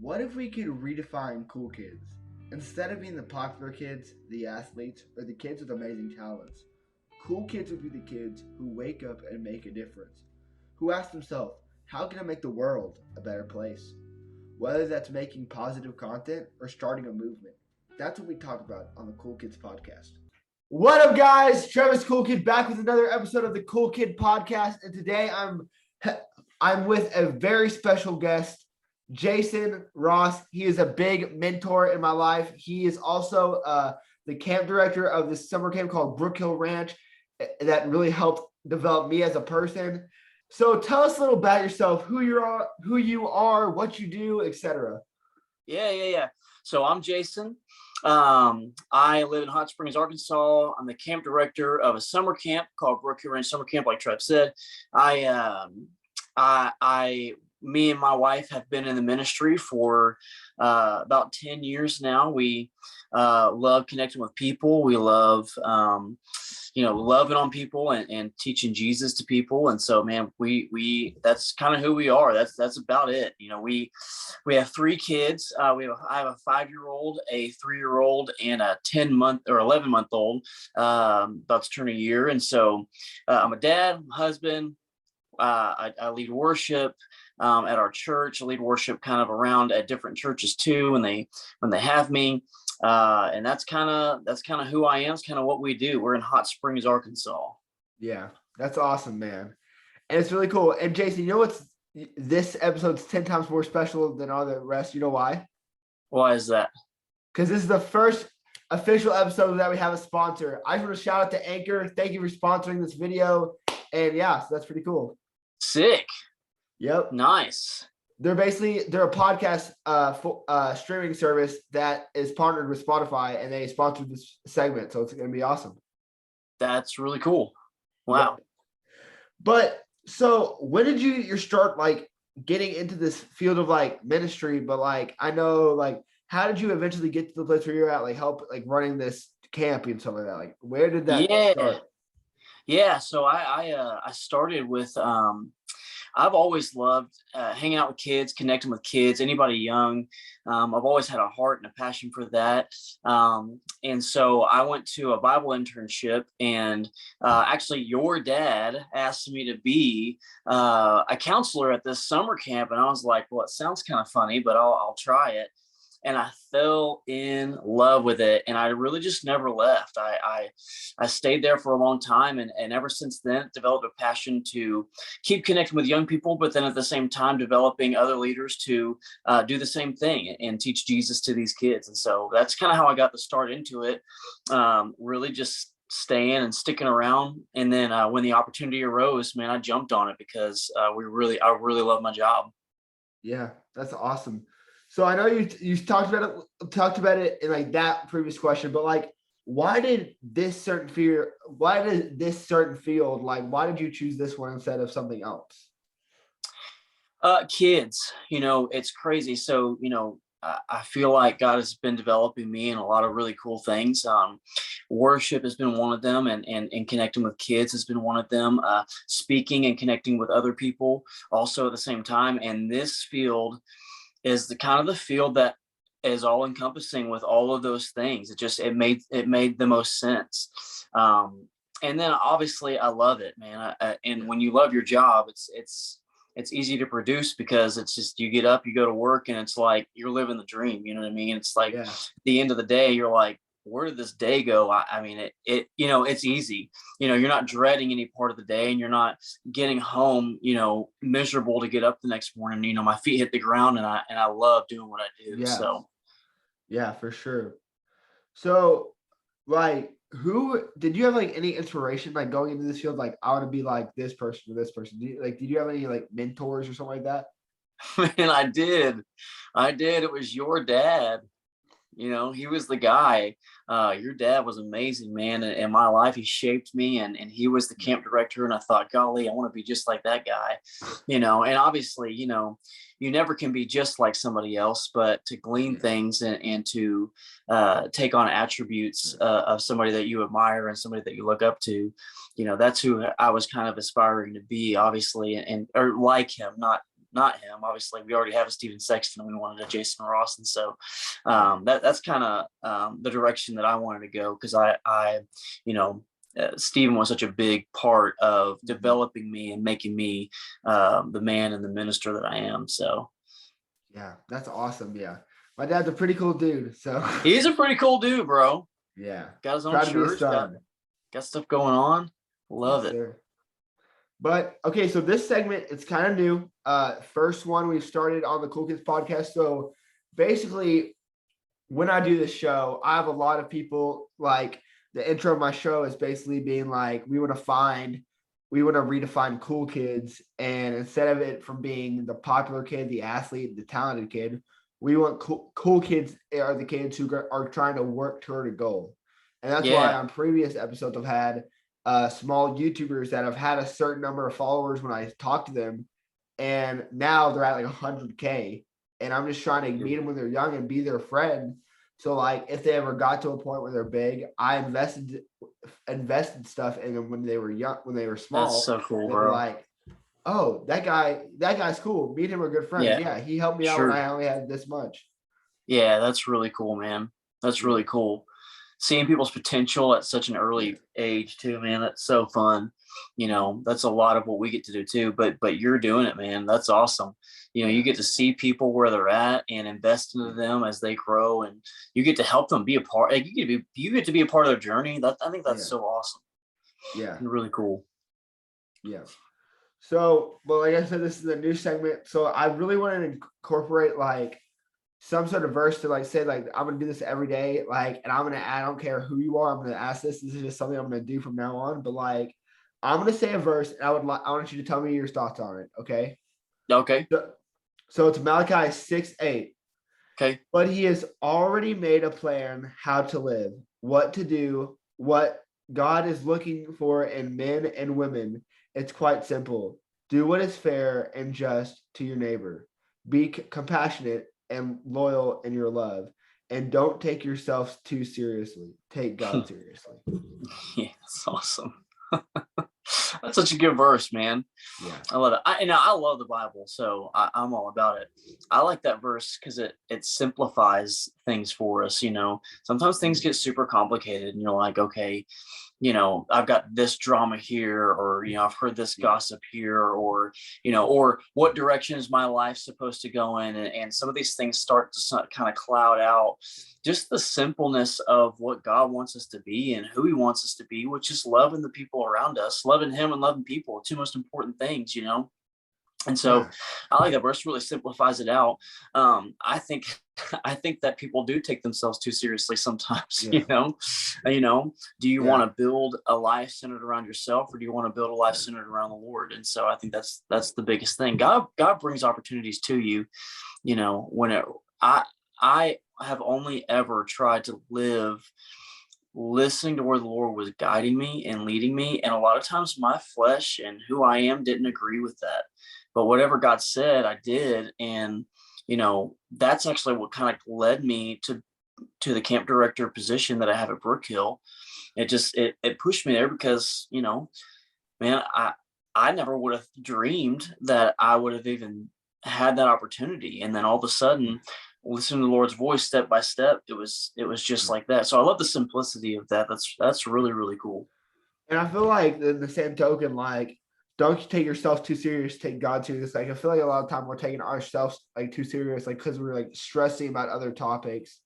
What if we could redefine cool kids? Instead of being the popular kids, the athletes, or the kids with amazing talents, cool kids would be the kids who wake up and make a difference, who ask themselves, how can I make the world a better place? Whether that's making positive content or starting a movement. That's what we talk about on the Cool Kids Podcast. What up, guys? Travis Cool Kid back with another episode of the Cool Kid Podcast, and today I'm with a very special guest, Jason Ross. He is a big mentor in my life. He is also the camp director of this summer camp called Brook Hill Ranch that really helped develop me as a person. So tell us a little about yourself, who you are, what you do, etc. Yeah. So I'm Jason. I live in Hot Springs, Arkansas. I'm the camp director of a summer camp called Brook Hill Ranch Summer Camp, like Trev said. Me and my wife have been in the ministry for about 10 years now. We love connecting with people. We love, loving on people and teaching Jesus to people. And so, man, we that's kind of who we are. That's about it. We have three kids. I have a 5-year-old, a 3-year-old, and a 10-month or 11-month-old, about to turn a year. And so I'm a dad, I'm a husband. I lead worship at our church. I lead worship kind of around at different churches too when they have me. And that's kind of who I am. It's kind of what we do. We're in Hot Springs, Arkansas. Yeah, that's awesome, man. And it's really cool. And Jason, you know what's this episode's 10 times more special than all the rest? You know why? Why is that? Because this is the first official episode that we have a sponsor. I just want to shout out to Anchor. Thank you for sponsoring this video. And yeah, so that's pretty cool. Sick. Yep. Nice. They're a podcast streaming service that is partnered with Spotify, and they sponsored this segment, so it's going to be awesome. That's really cool. Wow. Yep. But so when did you start like getting into this field of like ministry? But like I know, like how did you eventually get to the place where you're at, like help like running this camp and stuff like that? Like where did that start? Yeah. So I started with I've always loved hanging out with kids, connecting with kids, anybody young. I've always had a heart and a passion for that. And so I went to a Bible internship, and actually your dad asked me to be a counselor at this summer camp. And I was like, well, it sounds kind of funny, but I'll try it. And I fell in love with it, and I really just never left. I stayed there for a long time, and ever since then developed a passion to keep connecting with young people, but then at the same time developing other leaders to do the same thing and teach Jesus to these kids. And so that's kind of how I got the start into it. Really just staying and sticking around. And then when the opportunity arose, man, I jumped on it because I really love my job. Yeah, that's awesome. So I know you talked about it in like that previous question, but like, why did this certain field, like, why did you choose this one instead of something else? Kids, it's crazy. So, I feel like God has been developing me in a lot of really cool things. Worship has been one of them, and connecting with kids has been one of them. Speaking and connecting with other people also at the same time. And this field is the kind of the field that is all encompassing with all of those things. It made the most sense. And then obviously I love it, man. And when you love your job, it's easy to produce because it's just, you get up, you go to work, and it's like, you're living the dream. You know what I mean? It's like At the end of the day, you're like, where did this day go? I mean, it's easy. You're not dreading any part of the day, and you're not getting home, miserable to get up the next morning. My feet hit the ground, and I love doing what I do. Yeah. So, yeah, for sure. So, like, who did you have like any inspiration like going into this field? Like, I want to be like this person or this person. Did you have any like mentors or something like that? Man, I did. It was your dad. He was the guy. Your dad was amazing, man. In my life, he shaped me, and he was the camp director. And I thought, golly, I want to be just like that guy, and obviously, you never can be just like somebody else, but to glean things and to take on attributes of somebody that you admire and somebody that you look up to, that's who I was kind of aspiring to be, obviously, or like him, not not him. Obviously, we already have a Steven Sexton, and we wanted a Jason Ross, and so that's kind of the direction that I wanted to go, because I you know. Stephen was such a big part of developing me and making me the man and the minister that I am. So, yeah, that's awesome. Yeah, my dad's a pretty cool dude. So he's a pretty cool dude, bro. Yeah, Got his own proud to be a church, son. got stuff going on. Love Yes, it. sir. But okay, so this segment, it's kind of new. First one we've started on the Cool Kids podcast. So basically, when I do this show, I have a lot of people, like, the intro of my show is basically being like, we want to redefine cool kids. And instead of it from being the popular kid, the athlete, the talented kid, we want cool kids are the kids who are trying to work toward a goal. And that's why on previous episodes I've had small YouTubers that have had a certain number of followers when I talk to them, and now they're at like 100K, and I'm just trying to meet them when they're young and be their friend. So like if they ever got to a point where they're big, I invested stuff in them when they were young, when they were small. That's so cool, they bro. were like, oh, that guy's cool. Me and him are good friends. Yeah, he helped me out when I only had this much. Yeah, that's really cool, man. That's really cool. Seeing people's potential at such an early age too, man. That's so fun. That's a lot of what we get to do too. But you're doing it, man. That's awesome. You get to see people where they're at and invest into them as they grow, and you get to help them be a part. Like you get to be a part of their journey. I think that's so awesome. Yeah, really cool. Yeah. So, well, like I said, this is a new segment. So I really want to incorporate like some sort of verse to like say like I'm gonna do this every day, like, and I don't care who you are, I'm gonna ask this. This is just something I'm gonna do from now on. But like I'm gonna say a verse, and I want you to tell me your thoughts on it. Okay. So it's Malachi 6:8. Okay. But he has already made a plan how to live, what to do, what God is looking for in men and women. It's quite simple. Do what is fair and just to your neighbor. Be compassionate and loyal in your love. And don't take yourself too seriously. Take God seriously. Yeah, that's awesome. That's such a good verse, man. Yeah, I love it. I love the Bible, so I'm all about it. I like that verse because it simplifies things for us. Sometimes things get super complicated, and you're like, okay, I've got this drama here, or, I've heard this gossip here, or, or what direction is my life supposed to go in? And some of these things start to kind of cloud out just the simpleness of what God wants us to be and who he wants us to be, which is loving the people around us, loving him and loving people, two most important things, And so I like that verse really simplifies it out. I think that people do take themselves too seriously sometimes. Do you want to build a life centered around yourself, or do you want to build a life centered around the Lord? And so I think that's the biggest thing. God brings opportunities to you. I have only ever tried to live listening to where the Lord was guiding me and leading me, and a lot of times my flesh and who I am didn't agree with that. But whatever God said, I did. And, that's actually what kind of led me to the camp director position that I have at Brookhill. It pushed me there because, man, I never would have dreamed that I would have even had that opportunity. And then all of a sudden, listening to the Lord's voice step by step, it was just like that. So I love the simplicity of that. That's really, really cool. And I feel like in the same token, like, don't take yourself too serious, take God serious. Like, I feel like a lot of time we're taking ourselves like too serious, like, because we're like stressing about other topics.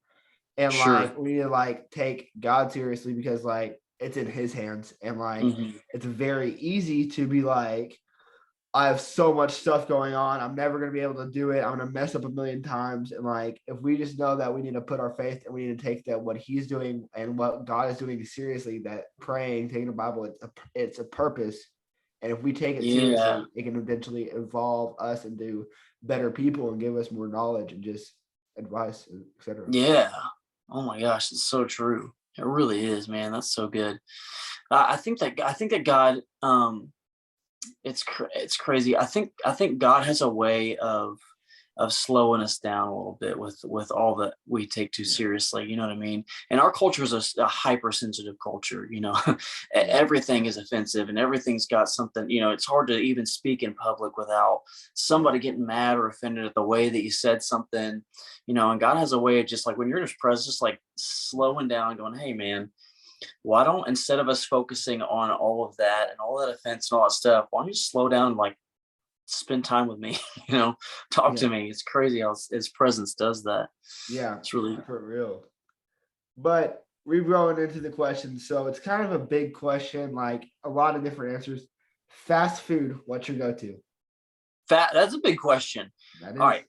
And like we need to like take God seriously because like it's in his hands. And like it's very easy to be like, I have so much stuff going on, I'm never going to be able to do it, I'm going to mess up a million times. And like if we just know that we need to put our faith and we need to take that what he's doing and what God is doing seriously, that praying, taking the Bible, it's a purpose. And if we take it seriously, it can eventually evolve us into better people and give us more knowledge and just advice, etc. Yeah. Oh my gosh, it's so true. It really is, man. That's so good. I think that God, it's crazy. I think God has a way of slowing us down a little bit with all that we take too seriously. You know what I mean? And our culture is a hypersensitive culture. Yeah. Everything is offensive and everything's got something. It's hard to even speak in public without somebody getting mad or offended at the way that you said something. And God has a way of just like when you're in His presence, just like slowing down and going, hey man, why don't, instead of us focusing on all of that and all that offense and all that stuff, why don't you slow down and like spend time with me, talk to Yeah. me. It's crazy how His presence does that. Yeah. It's really, For real. But we're going into the question. So it's kind of a big question, like a lot of different answers. Fast food, what's your go-to? that's a big question. That is. All right.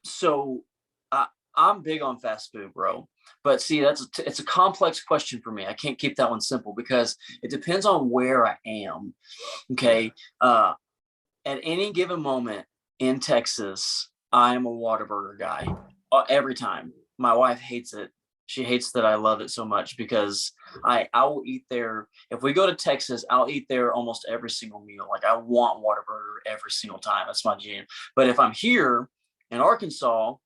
So I'm big on fast food, bro. But see, it's a complex question for me. I can't keep that one simple because it depends on where I am. Okay. At any given moment in Texas, I am a Whataburger guy every time. My wife hates it. She hates that I love it so much because I will eat there. If we go to Texas, I'll eat there almost every single meal. Like I want Whataburger every single time. That's my jam. But if I'm here in Arkansas,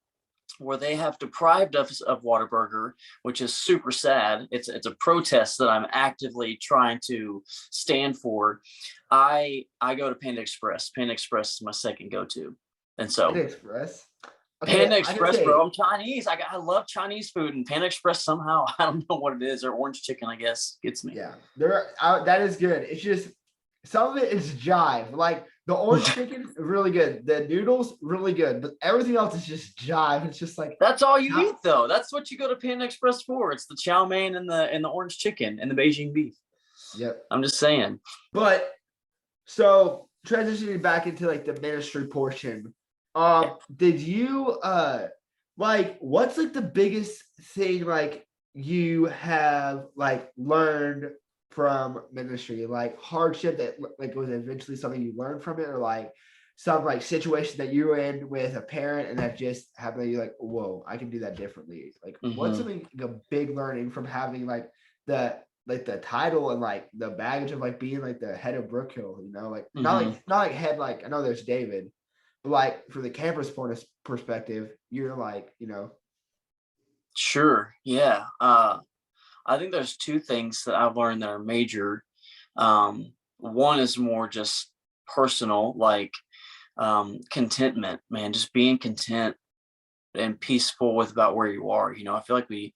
where they have deprived us of Whataburger, which is super sad. It's a protest that I'm actively trying to stand for. I go to Panda Express. Panda Express is my second go-to. And so Panda Express. Okay, Panda I can Express, say, bro. I'm Chinese. I love Chinese food, and Panda Express somehow, I don't know what it is, or orange chicken, I guess, gets me. yeah, that is good. It's just some of it is jive. Like the orange chicken, really good. The noodles, really good. But everything else is just jive. It's just like That's all you eat, though. That's what you go to Panda Express for. It's the chow mein and the orange chicken and the Beijing beef. Yep. I'm just saying. But so transitioning back into like the ministry portion, did you like what's like the biggest thing like you have like learned from ministry, like hardship that like was eventually something you learned from it, or like some like situation that you were in with a parent and that just happened, you're like, whoa, I can do that differently. Like what's something like a big learning from having like the title and like the baggage of like being like the head of Brookhill, like not like head, like I know there's David, but like from the campus perspective, you're like, Sure. Yeah. I think there's two things that I've learned that are major. One is more just personal, like contentment, man, just being content and peaceful with about where you are. I feel like we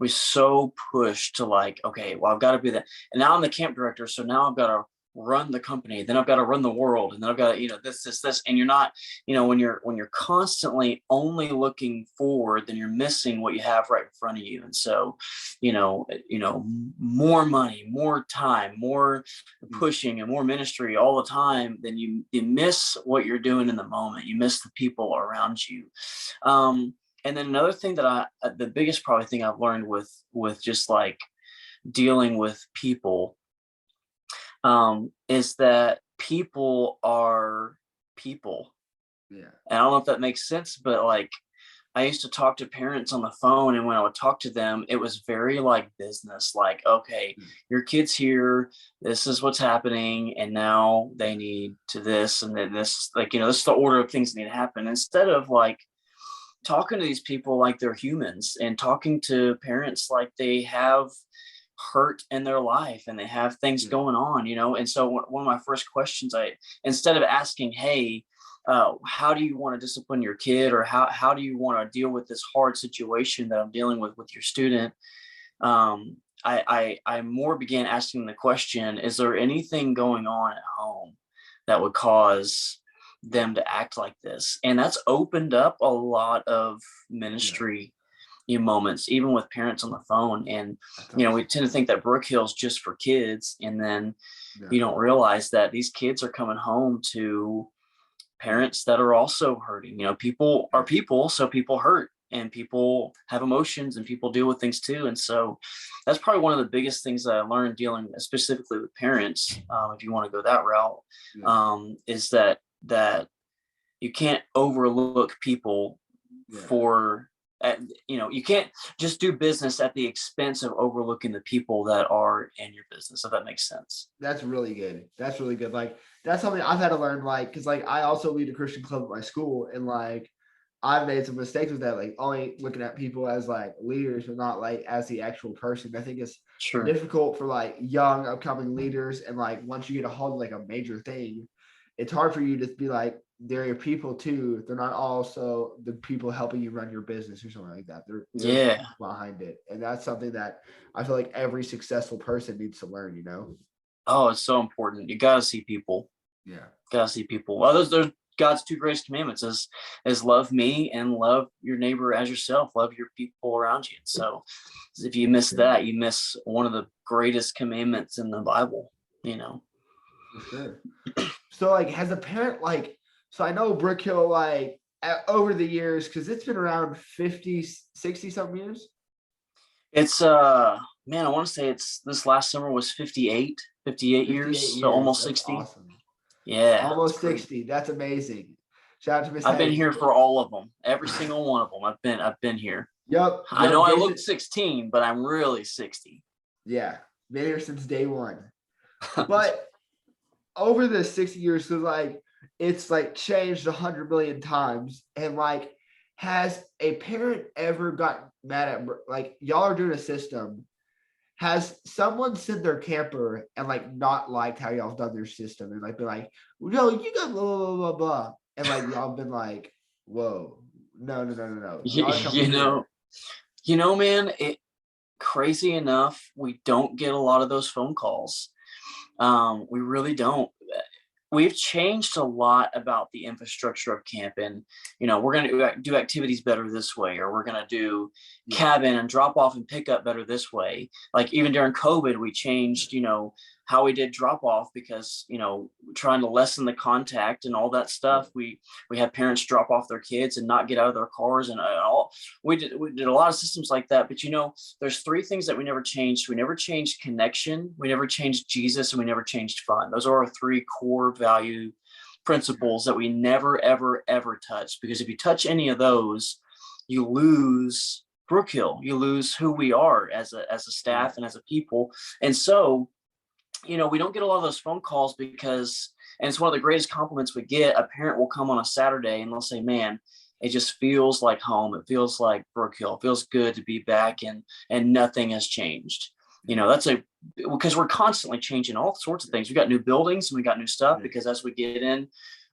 so push to like, okay, well, I've got to be that. And now I'm the camp director. So now I've got to run the company, then I've got to run the world, and then I've got to, this, and you're not, when you're constantly only looking forward, then you're missing what you have right in front of you. And so, more money, more time, more pushing and more ministry all the time, then you miss what you're doing in the moment. You miss the people around you. And then another thing that the biggest probably thing I've learned with just like dealing with people, is that people are people. Yeah. And I don't know if that makes sense, but like I used to talk to parents on the phone, and when I would talk to them, it was very like business, like, okay, your kid's here, this is what's happening, and now they need to this, and then this, like, this is the order of things that need to happen, instead of like talking to these people like they're humans, and talking to parents like they have hurt in their life and they have things going on, and so one of my first questions, instead of asking, hey, how do you want to discipline your kid, or how do you want to deal with this hard situation that I'm dealing with your student, I more began asking the question, is there anything going on at home that would cause them to act like this? And that's opened up a lot of ministry moments, even with parents on the phone. And we tend to think that Brook Hill's just for kids, and then you don't realize that these kids are coming home to parents that are also hurting. People are people, so people hurt, and people have emotions, and people deal with things too. And so that's probably one of the biggest things that I learned dealing specifically with parents, if you want to go that route, is that you can't overlook people for you can't just do business at the expense of overlooking the people that are in your business, if that makes sense. That's really good. Like, that's something I've had to learn, like, because like I also lead a Christian club at my school, and like I've made some mistakes with that, like only looking at people as like leaders, but not like as the actual person. I think it's Sure. difficult for like young upcoming leaders, and like once you get a hold of like a major thing, it's hard for you to be like they're your people too. They're not also the people helping you run your business or something like that. There's Yeah. behind it, and that's something that I feel like every successful person needs to learn. You know? Oh, it's so important. You got to see people. Yeah. Gotta see people. Well, those God's two greatest commandments is love me and love your neighbor as yourself. Love your people around you. So if you miss that, you miss one of the greatest commandments in the Bible. You know. For sure. So like has a parent like so I know Brook Hill like over the years because it's been around 50, 60 something years. It's man, I want to say it's this last summer was 58 58 years, so years. almost That's 60. awesome. Yeah, Almost 60. That's amazing. Shout out to Miss I've been Hattie. here for all of them, every single one of them. I've been here. Yep. I know I look 16, but I'm really 60. Yeah. Been here since day one. But over the 60 years, so like it's like changed 100 million times. And like, has a parent ever gotten mad at like y'all are doing a system? Has someone sent their camper and like not liked how y'all done their system and like been like, no, you got blah blah blah blah blah, and like y'all been like, whoa, no, y'all are coming here. Man, crazy enough, we don't get a lot of those phone calls. We really don't. We've changed a lot about the infrastructure of camping. We're going to do activities better this way, or we're going to do cabin and drop off and pick up better this way. Like even during COVID, we changed, how we did drop off because, trying to lessen the contact and all that stuff. We had parents drop off their kids and not get out of their cars and all. We did a lot of systems like that. But, there's three things that we never changed. We never changed connection. We never changed Jesus, and we never changed fun. Those are our three core value principles that we never, ever, ever touch. Because if you touch any of those, you lose Brook Hill. You lose who we are as a staff and as a people. And so, we don't get a lot of those phone calls because, and it's one of the greatest compliments we get. A parent will come on a Saturday and they'll say, man, it just feels like home. It feels like Brook Hill. It feels good to be back, and nothing has changed. That's because we're constantly changing all sorts of things. We got new buildings and we got new stuff because as we get in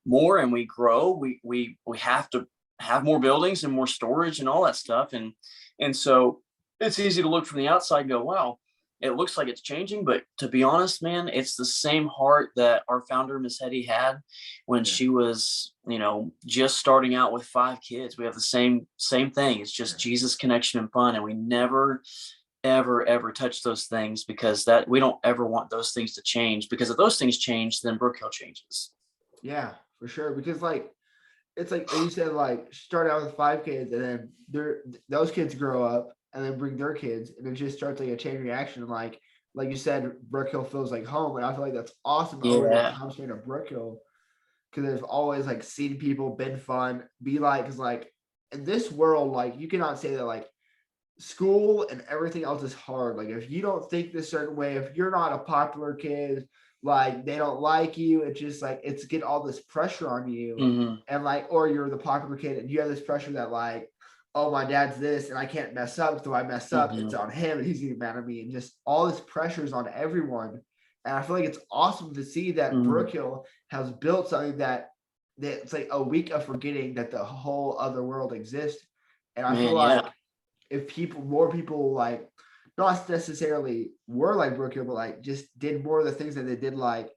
more and we grow, we have to have more buildings and more storage and all that stuff. And so it's easy to look from the outside and go, wow, it looks like it's changing. But to be honest, man, it's the same heart that our founder, Miss Hetty, had when she was, just starting out with 5 kids. We have the same thing. It's just Jesus, connection, and fun. And we never, ever touch those things because that we don't ever want those things to change, because if those things change, then Brook Hill changes. Yeah, for sure. Because like, it's like you said, like start out with 5 kids and then those kids grow up and then bring their kids, and it just starts like a chain reaction. Like you said, Brook Hill feels like home, and I feel like that's awesome over the time span of Brook Hill, because there's always like seen people, been fun, be like, because like in this world, like you cannot say that like school and everything else is hard. Like if you don't think this certain way, if you're not a popular kid, like they don't like you, it's just like it's get all this pressure on you, and like, or you're the popular kid and you have this pressure that like, oh, my dad's this and I can't mess up, so I mess up, it's on him and he's getting mad at me, and just all this pressure is on everyone. And I feel like it's awesome to see that Brook Hill has built something that it's like a week of forgetting that the whole other world exists. And I feel like if more people like not necessarily were like Brook Hill, but like just did more of the things that they did, like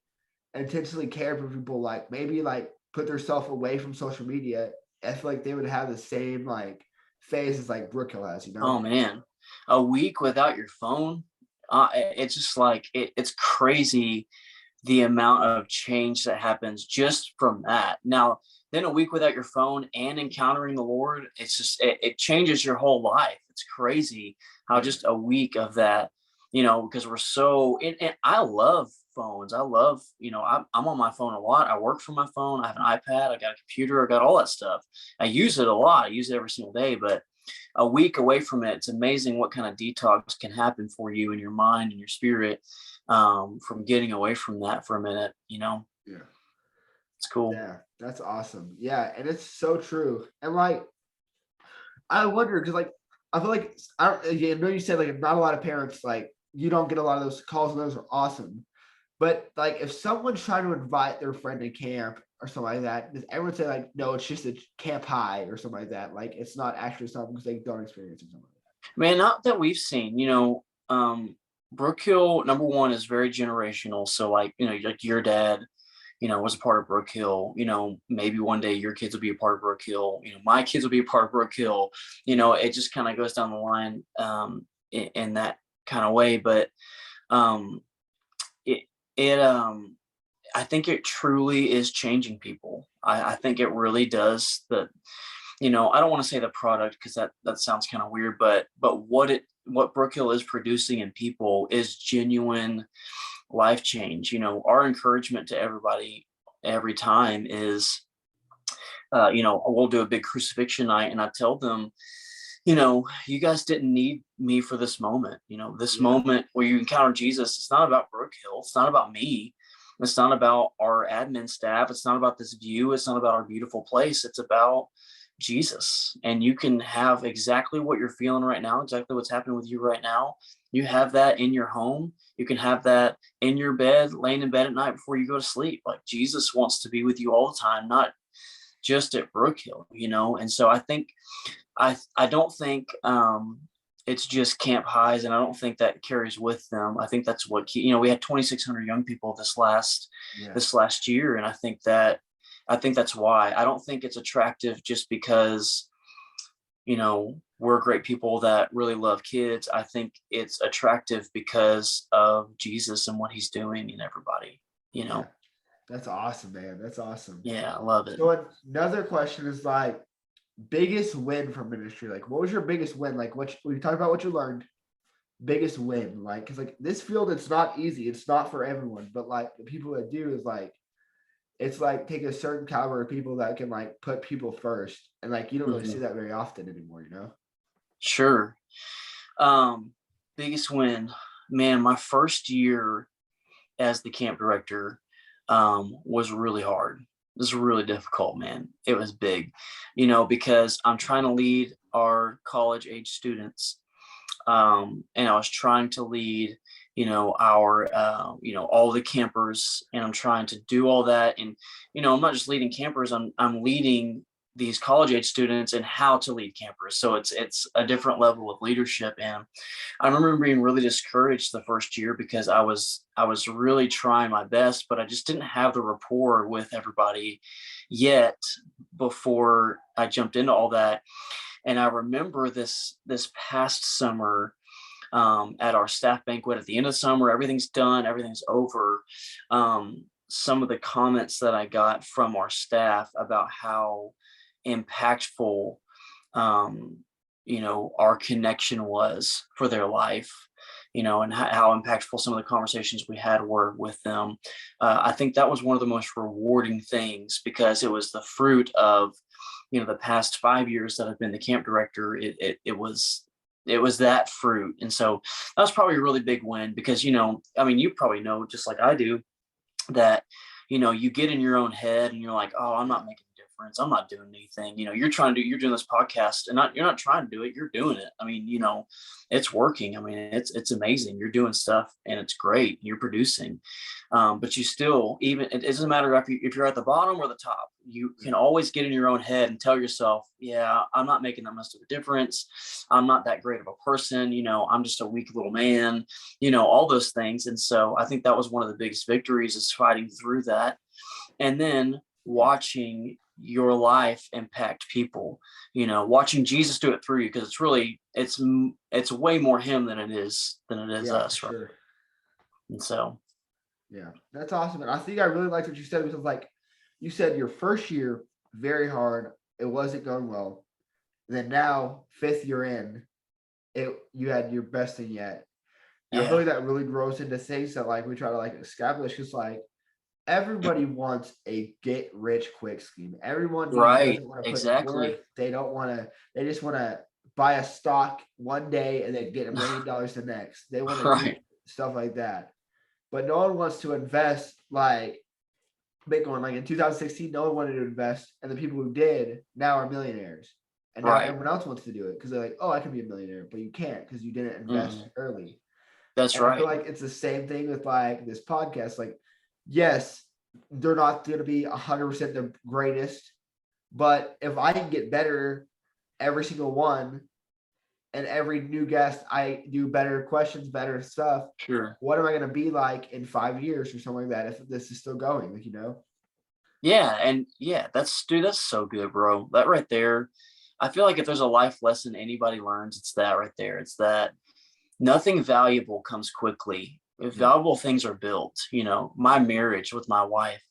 intentionally care for people, like maybe like put themselves away from social media, I feel like they would have the same like phase as like Brook Hill has, Oh man, a week without your phone, it's just like it's crazy the amount of change that happens just from that. Now, then a week without your phone and encountering the Lord, it's just it changes your whole life. It's crazy how just a week of that, because we're so. And I love phones. I love, I'm on my phone a lot. I work from my phone. I have an iPad. I got a computer. I got all that stuff. I use it a lot. I use it every single day. But a week away from it, it's amazing what kind of detox can happen for you in your mind and your spirit, from getting away from that for a minute. Yeah, it's cool. Yeah, that's awesome. Yeah, and it's so true. And like I wonder because like I feel like I know you said like not a lot of parents like you don't get a lot of those calls and those are awesome. But like if someone's trying to invite their friend to camp or something like that, does everyone say like no, it's just a camp high or something like that? Like it's not actually something because they don't experience it something like Man, not that we've seen, Brook Hill, number one, is very generational. So like, like your dad, was a part of Brook Hill. Maybe one day your kids will be a part of Brook Hill. My kids will be a part of Brook Hill. It just kind of goes down the line in that kind of way. But um, it it I think it truly is changing people. I think it really does. I don't want to say the product because that sounds kind of weird, but what Brook Hill is producing in people is genuine life change. Our encouragement to everybody every time is, we'll do a big crucifixion night, and I tell them, you guys didn't need me for this moment. This moment where you encounter Jesus, it's not about Brook Hill. It's not about me. It's not about our admin staff. It's not about this view. It's not about our beautiful place. It's about Jesus. And you can have exactly what you're feeling right now, exactly what's happening with you right now. You have that in your home. You can have that in your bed, laying in bed at night before you go to sleep. Like Jesus wants to be with you all the time, not just at Brook Hill, And so I think I don't think it's just camp highs, and I don't think that carries with them. I think that's what we had 2,600 young people this last year, and I think that's why. I don't think it's attractive just because we're great people that really love kids. I think it's attractive because of Jesus and what he's doing in everybody. Yeah. That's awesome, man. That's awesome. Yeah, I love it. So another question is like biggest win from ministry. Like, what was your biggest win? Like, we talked about what you learned. Biggest win, like, because like this field, it's not easy. It's not for everyone. But like the people that do is like, it's like take a certain caliber of people that can like put people first, and like you don't really see that very often anymore. Sure. Biggest win, man. My first year as the camp director was really hard. It was really difficult, man. It was big, because I'm trying to lead our college age students. And I was trying to lead, our, all the campers, and I'm trying to do all that. And, I'm not just leading campers, I'm leading these college age students and how to lead campers. So it's a different level of leadership. And I remember being really discouraged the first year because I was really trying my best, but I just didn't have the rapport with everybody yet before I jumped into all that. And I remember this past summer at our staff banquet at the end of the summer, everything's done, everything's over. Some of the comments that I got from our staff about how impactful our connection was for their life, and how impactful some of the conversations we had were with them. I think that was one of the most rewarding things because it was the fruit of the past 5 years that I've been the camp director. It was that fruit. And so that was probably a really big win because, you probably know, just like I do, that, you get in your own head and you're like, oh, I'm not making a difference. I'm not doing anything. You're doing this podcast and you're not trying to do it. You're doing it. It's working. It's amazing. You're doing stuff and it's great. You're producing. But you still, it doesn't matter if you're at the bottom or the top, you can always get in your own head and tell yourself, yeah, I'm not making that much of a difference. I'm not that great of a person. I'm just a weak little man, all those things. And so I think that was one of the biggest victories is fighting through that. And then watching your life impact people, watching Jesus do it through you. Cause it's really, it's way more him than it is us. Right. Sure. And so, yeah, that's awesome. And I think I really liked what you said because like you said your first year, very hard. It wasn't going well. And then now 5th year in, you had your best thing yet. And I feel like that really grows into things that like we try to like establish because like everybody wants a get rich quick scheme. Everyone doesn't want to put in work. They don't want to. They just want to buy a stock one day and then get $1 million the next. They want to do stuff like that. But no one wants to invest like Bitcoin. Like in 2016, no one wanted to invest, and the people who did now are millionaires. And now Right. everyone else wants to do it because they're like, oh, I can be a millionaire, but you can't because you didn't invest Hmm. early. That's And I feel right. like it's the same thing with like this podcast. Like, yes, they're not going to be 100% the greatest, but if I can get better every single one, and every new guest I do better questions, better stuff, Sure. what am I going to be like in 5 years or something like that if this is still going? Like, Yeah. And yeah, that's so good, bro. That right there. I feel like if there's a life lesson anybody learns, it's that right there. It's that nothing valuable comes quickly. If Yeah. valuable things are built, my marriage with my wife,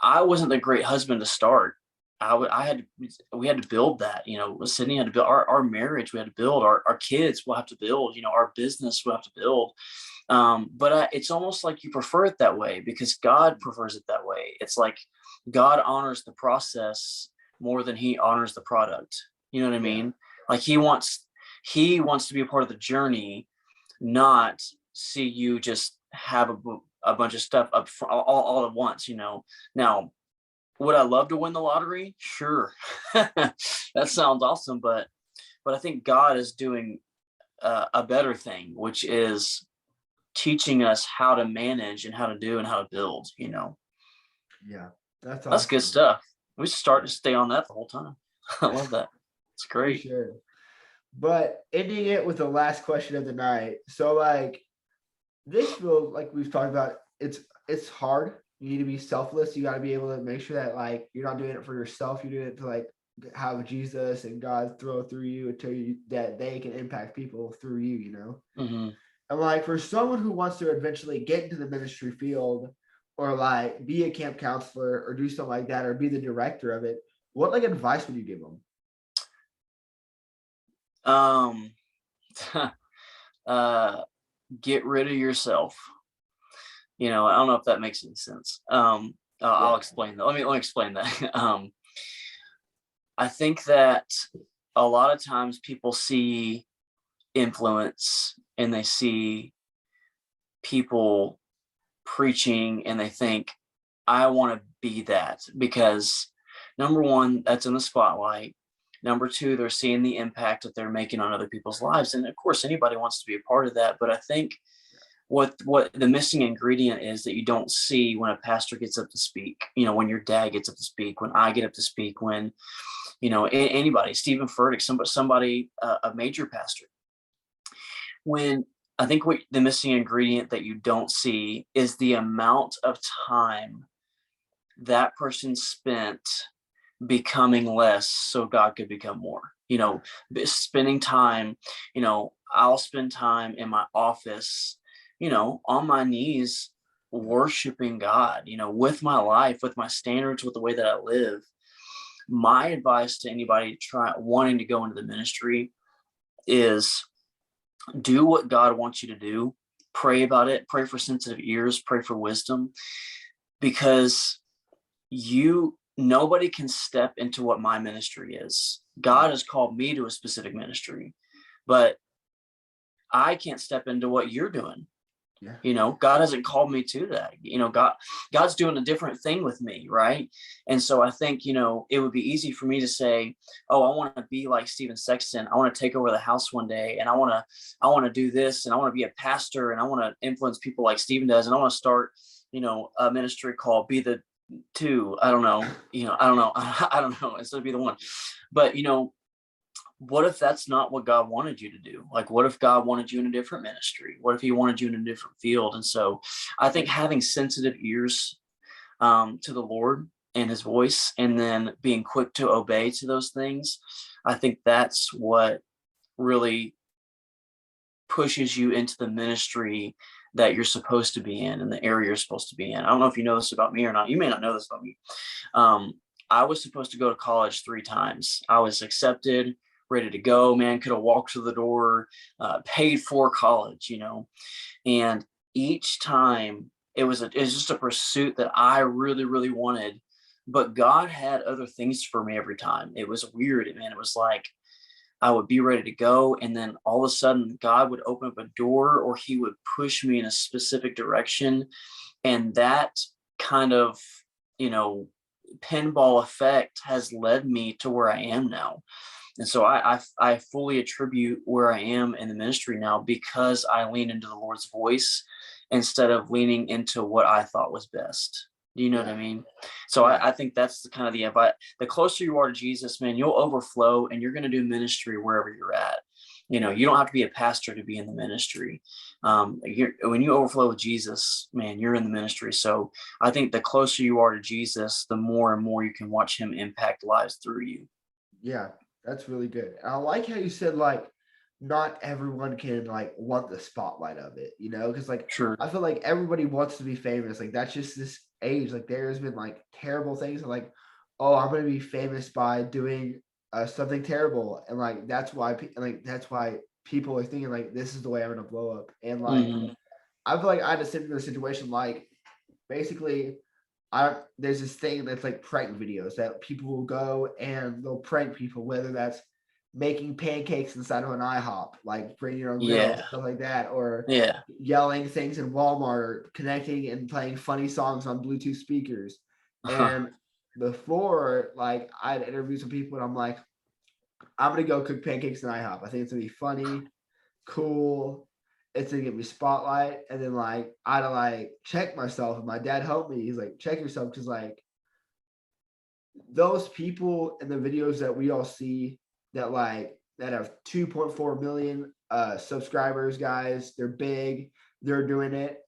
I wasn't the great husband to start. We had to build that, Sydney had to build our marriage. We had to build our kids. We'll have to build, our business. We'll have to build. But it's almost like you prefer it that way because God prefers it that way. It's like God honors the process more than he honors the product. You know what I Yeah. mean? Like he wants to be a part of the journey, not see you just have a bunch of stuff up all at once. Now, would I love to win the lottery? Sure. That sounds awesome, but I think God is doing a better thing, which is teaching us how to manage and how to do and how to build. Yeah. That's That's good awesome. stuff. We should start Yeah, to stay on that the whole time. I love that. It's for great. sure. But ending it with the last question of the night. So like this feels like we've talked about, it's hard. You need to be selfless. You got to be able to make sure that like you're not doing it for yourself. You're doing it to like have Jesus and God throw through you until you that they can impact people through you. Hmm. And like for someone who wants to eventually get into the ministry field or like be a camp counselor or do something like that or be the director of it, what like advice would you give them? Um, uh, get rid of yourself. I don't know if that makes any sense. I'll Yeah. explain that. Let me explain that. I think that a lot of times people see influence and they see people preaching and they think, I want to be that because number one, that's in the spotlight. Number two, they're seeing the impact that they're making on other people's lives. And of course, anybody wants to be a part of that. But I think what the missing ingredient is that you don't see when a pastor gets up to speak, when your dad gets up to speak, when I get up to speak, when, anybody, Stephen Furtick, somebody, a major pastor, when I think what the missing ingredient that you don't see is the amount of time that person spent becoming less so God could become more. Spending time, I'll spend time in my office, on my knees worshiping God, with my life, with my standards, with the way that I live. My advice to anybody wanting to go into the ministry is do what God wants you to do. Pray about it. Pray for sensitive ears. Pray for wisdom, because nobody can step into what my ministry is. God has called me to a specific ministry, but I can't step into what you're doing. Yeah. God hasn't called me to that. God's doing a different thing with me, right? And so I think, it would be easy for me to say, oh, I want to be like Stephen Sexton. I want to take over the house one day, and I want to do this, and I want to be a pastor, and I want to influence people like Stephen does, and I want to start, a ministry called Be the Two. I don't know. I don't know. I don't know. Instead of Be the One. But what if that's not what God wanted you to do? Like, what if God wanted you in a different ministry? What if he wanted you in a different field? And so I think having sensitive ears to the Lord and his voice, and then being quick to obey to those things, I think that's what really pushes you into the ministry that you're supposed to be in and the area you're supposed to be in. I don't know if you know this about me or not. You may not know this about me. Um, I was supposed to go to college 3 times. I was accepted, ready to go, man, could have walked through the door, paid for college, and each time it was just a pursuit that I really, really wanted, but God had other things for me every time. It was weird, man. It was like I would be ready to go, and then all of a sudden God would open up a door, or he would push me in a specific direction. And that kind of, you know, pinball effect has led me to where I am now. And so I fully attribute where I am in the ministry now because I lean into the Lord's voice instead of leaning into what I thought was best. Do you know what I mean? So I think that's the kind of the advice. The closer you are to Jesus, man, you'll overflow and you're going to do ministry wherever you're at. You know, you don't have to be a pastor to be in the ministry. When you overflow with Jesus, man, you're in the ministry. So I think the closer you are to Jesus, the more and more you can watch him impact lives through you. Yeah, that's really good. And I like how you said, like, not everyone can like want the spotlight of it, you know, because like Sure. I feel like everybody wants to be famous. Like that's just this age. Like there's been like terrible things like, oh, I'm gonna be famous by doing something terrible, and like that's why that's why people are thinking like this is the way I'm gonna blow up. And like I feel like I had a similar situation. Like basically, there's this thing that's like prank videos that people will go and they'll prank people, whether that's making pancakes inside of an IHOP, like bring your own grill, stuff like that, or yelling things in Walmart, or connecting and playing funny songs on Bluetooth speakers. And before, like I'd interview some people and I'm like, I'm gonna go cook pancakes in IHOP. I think it's gonna be funny, cool. It's gonna give me spotlight. And then like I'd like check myself, and my dad helped me. He's like, check yourself, because like those people in the videos that we all see that have 2.4 million subscribers, guys, they're big, they're doing it,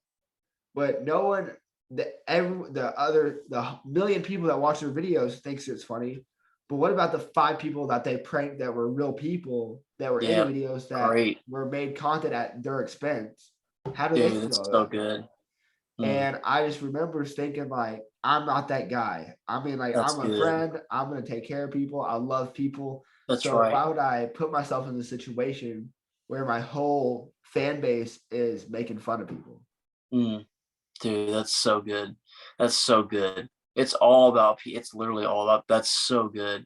but no one, the million people that watch their videos thinks it's funny. But what about the 5 people that they pranked that were real people that were in the videos that were made content at their expense? How do they feel? That's so good. And I just remember thinking like, I'm not that guy. I mean, like I'm a friend. I'm gonna take care of people. I love people. So why would I put myself in a situation where my whole fan base is making fun of people? Dude, that's so good. That's so good. It's all about, it's literally all about, that's so good.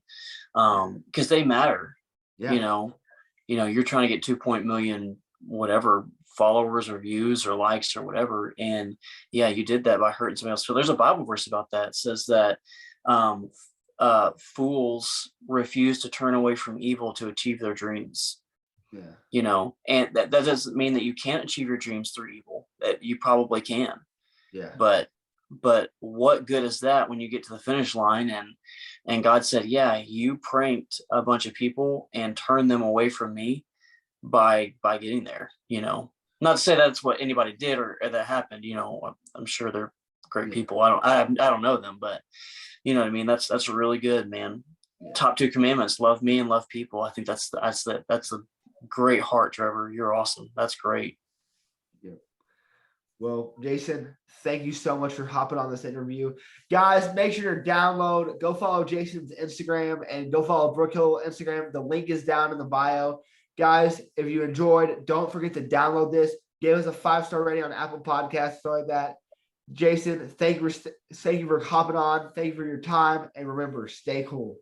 Because they matter. You know, you're trying to get 2 million whatever followers or views or likes or whatever, and you did that by hurting somebody else. So there's a Bible verse about that. It says that fools refuse to turn away from evil to achieve their dreams. You know, and that doesn't mean that you can't achieve your dreams through evil. That you probably can. But what good is that when you get to the finish line and God said, you pranked a bunch of people and turned them away from me by getting there, you know. Not to say that's what anybody did or that happened, you know. I'm sure they're great people. I don't know them, but you know what I mean. That's really good, man. Top 2 commandments: love me and love people. I think that's a great heart, Trevor. You're awesome. That's great. Well, Jason, thank you so much for hopping on this interview. Guys, make sure to go follow Jason's Instagram, and go follow Brookhill Instagram. The link is down in the bio. Guys, if you enjoyed, don't forget to download this. Give us a 5-star rating on Apple Podcasts, stuff like that. Jason, thank you for hopping on. Thank you for your time. And remember, stay cool.